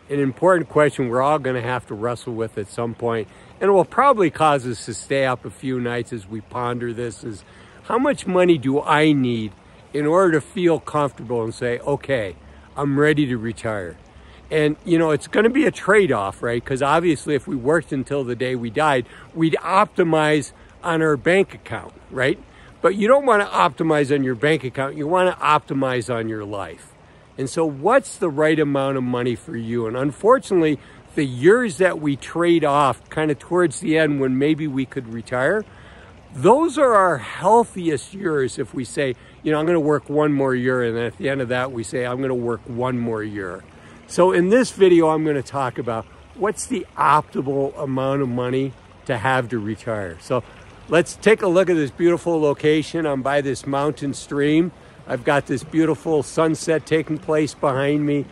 an important question we're all going to have to wrestle with at some point, and it will probably cause us to stay up a few nights as we ponder this, is how much money do I need in order to feel comfortable and say, okay, I'm ready to retire? And, you know, it's going to be a trade-off, right? Because obviously if we worked until the day we died, we'd optimize on our bank account, right? But you don't want to optimize on your bank account. You want to optimize on your life. And so what's the right amount of money for you? And unfortunately, the years that we trade off kind of towards the end when maybe we could retire, those are our healthiest years. If we say, you know, I'm going to work one more year, and then at the end of that, we say, I'm going to work one more year. So in this video, I'm going to talk about what's the optimal amount of money to have to retire. So let's take a look at this beautiful location. I'm by this mountain stream. I've got this beautiful sunset taking place behind me.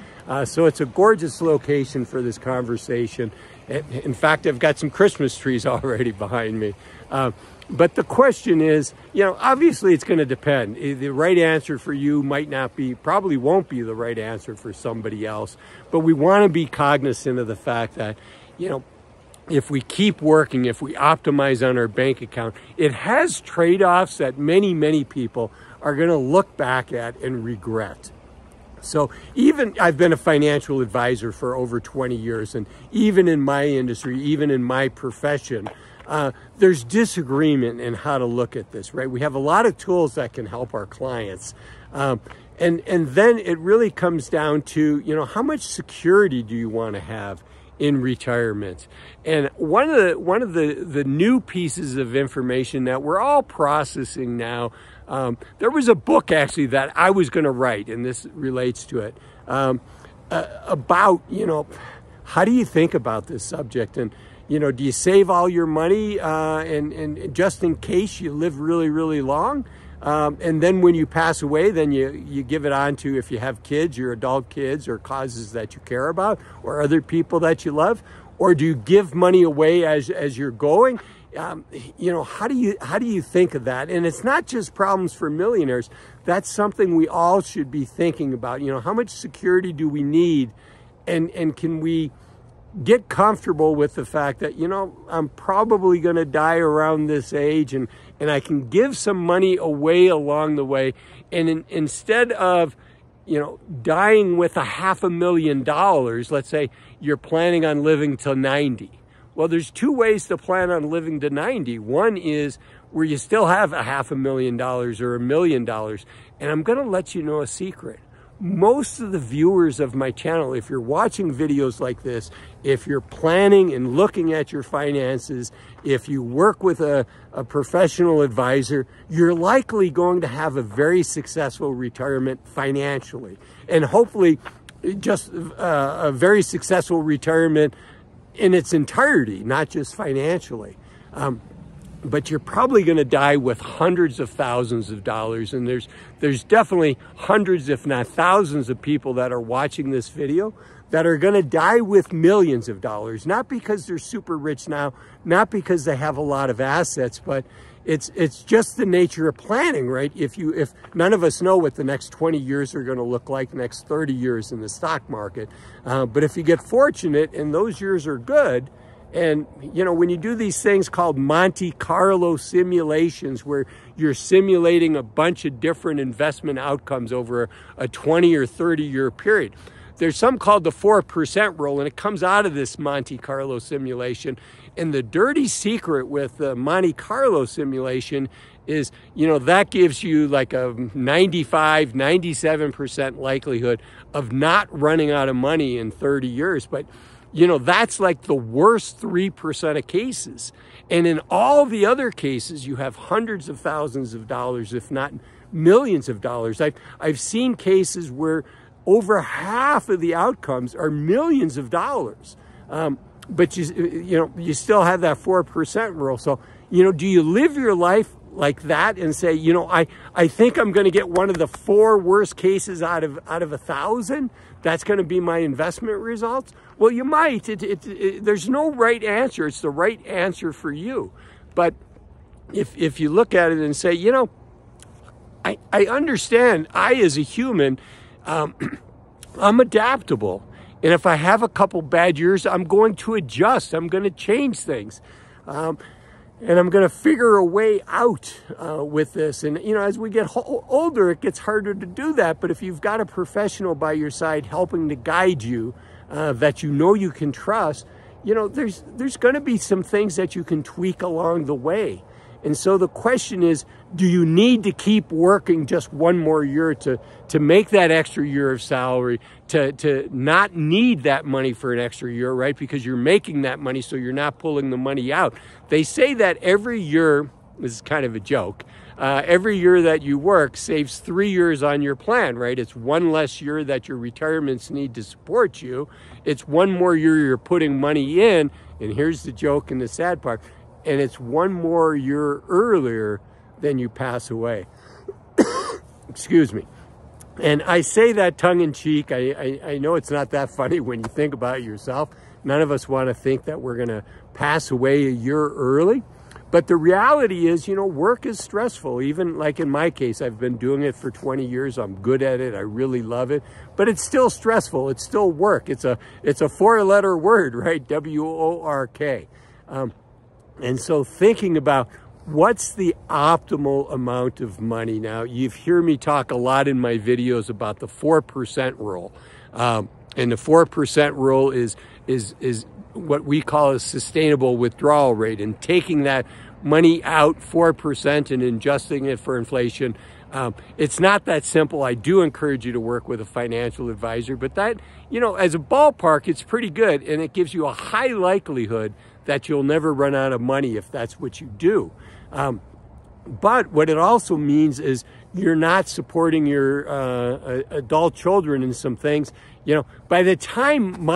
So it's a gorgeous location for this conversation. In fact, I've got some Christmas trees already behind me. But the question is, you know, obviously it's going to depend. The right answer for you might not be, probably won't be the right answer for somebody else. But we want to be cognizant of the fact that, you know, if we keep working, if we optimize on our bank account, it has trade-offs that many people are going to look back at and regret. So even I've been a financial advisor for over 20 years, and even in my industry, even in my profession, there's disagreement in how to look at this, right? We have a lot of tools that can help our clients. And then it really comes down to, you know, how much security do you want to have in retirement? And one of the new pieces of information that we're all processing now, there was a book actually that I was going to write, and this relates to it, about, you know, how do you think about this subject? And, you know, do you save all your money and just in case you live really long? And then when you pass away, then you give it on to, if you have kids, your adult kids, or causes that you care about, or other people that you love? Or do you give money away as you're going? You know, how do you think of that? And it's not just problems for millionaires. That's something we all should be thinking about. You know, how much security do we need? And can we get comfortable with the fact that, you know, I'm probably going to die around this age, and I can give some money away along the way. And instead of, you know, dying with $500,000, let's say you're planning on living till 90. Well, there's two ways to plan on living to 90. One is where you still have $500,000 or $1 million. And I'm going to let you know a secret. Most of the viewers of my channel, if you're watching videos like this, if you're planning and looking at your finances, if you work with a professional advisor, you're likely going to have a very successful retirement financially. And hopefully just a very successful retirement in its entirety, not just financially. But you're probably going to die with hundreds of thousands of dollars. And there's definitely hundreds, if not thousands, of people that are watching this video that are going to die with millions of dollars. Not because they're super rich now, not because they have a lot of assets, but it's just the nature of planning, right? If none of us know what the next 20 years are going to look like, the next 30 years in the stock market. But if you get fortunate and those years are good, and, you know, when you do these things called Monte Carlo simulations, where you're simulating a bunch of different investment outcomes over a 20 or 30 year period, there's some called the 4% rule, and it comes out of this Monte Carlo simulation. And the dirty secret with the Monte Carlo simulation is, you know, that gives you like a 95, 97% likelihood of not running out of money in 30 years. But you know, that's like the worst 3% of cases. And in all the other cases, you have hundreds of thousands of dollars, if not millions of dollars. I've seen cases where over half of the outcomes are millions of dollars. But you know, you still have that 4% rule. So, you know, do you live your life like that and say, you know, I think I'm going to get one of the 4 worst cases out of 1,000? That's going to be my investment results? Well, you might. There's no right answer. It's the right answer for you. But if you look at it and say, you know, I understand, I as a human, I'm adaptable. And if I have a couple bad years, I'm going to adjust. I'm going to change things. And I'm going to figure a way out with this. And, you know, as we get older, it gets harder to do that. But if you've got a professional by your side helping to guide you, that you know you can trust, you know, there's going to be some things that you can tweak along the way. And so the question is, do you need to keep working just one more year to make that extra year of salary, to not need that money for an extra year, right? Because you're making that money, so you're not pulling the money out. They say that every year, this is kind of a joke, every year that you work saves 3 years on your plan, right? It's one less year that your retirements need to support you. It's one more year you're putting money in, and here's the joke and the sad part, and it's one more year earlier than you pass away. Excuse me. And I say that tongue-in-cheek. I know it's not that funny when you think about it yourself. None of us want to think that we're going to pass away a year early. But the reality is, you know, work is stressful. Even like in my case, I've been doing it for 20 years. I'm good at it. I really love it. But it's still stressful. It's still work. It's a 4-letter word, right? W-O-R-K. And so thinking about what's the optimal amount of money. Now, you've heard me talk a lot in my videos about the 4% rule. And the 4% rule is what we call a sustainable withdrawal rate, and taking that money out 4% and adjusting it for inflation. It's not that simple. I do encourage you to work with a financial advisor, but that, you know, as a ballpark, it's pretty good, and it gives you a high likelihood that you'll never run out of money if that's what you do. But what it also means is you're not supporting your adult children in some things. You know, by the time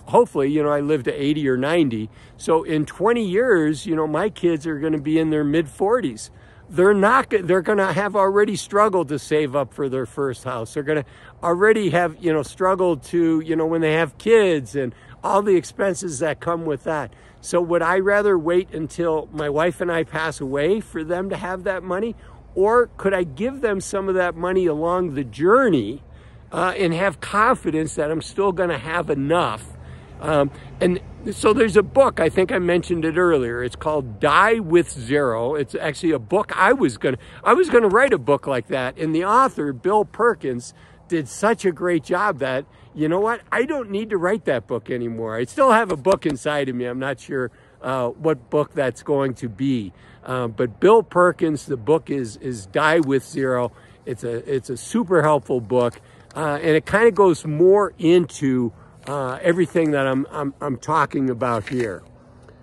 hopefully, you know, I live to 80 or 90. So in 20 years, you know, my kids are going to be in their mid-40s. They're going to have already struggled to save up for their first house. They're going to already have, you know, struggled to, you know, when they have kids and all the expenses that come with that. So would I rather wait until my wife and I pass away for them to have that money? Or could I give them some of that money along the journey and have confidence that I'm still going to have enough? And so there's a book, I think I mentioned it earlier. It's called Die with Zero. It's actually a book I was going to write a book like that. And the author, Bill Perkins, did such a great job that, you know what, I don't need to write that book anymore. I still have a book inside of me. I'm not sure what book that's going to be. But Bill Perkins, the book is Die with Zero. It's a super helpful book, and it kind of goes more into everything that I'm talking about here.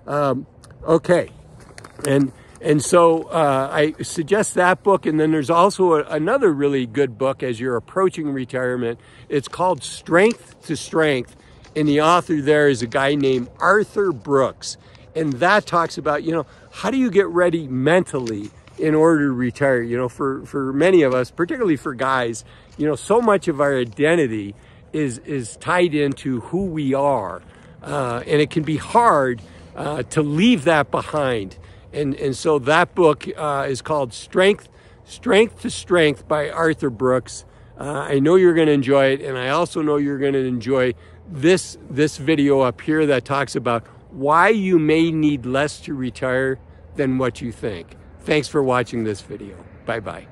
Okay, and so I suggest that book, and then there's also another really good book as you're approaching retirement. It's called Strength to Strength, and the author there is a guy named Arthur Brooks, and that talks about, you know, how do you get ready mentally in order to retire? You know, for many of us, particularly for guys, you know, so much of our identity is tied into who we are, and it can be hard to leave that behind. And so that book is called Strength to Strength by Arthur Brooks. I know you're going to enjoy it, and I also know you're going to enjoy this video up here that talks about why you may need less to retire than what you think. Thanks for watching this video. Bye-bye.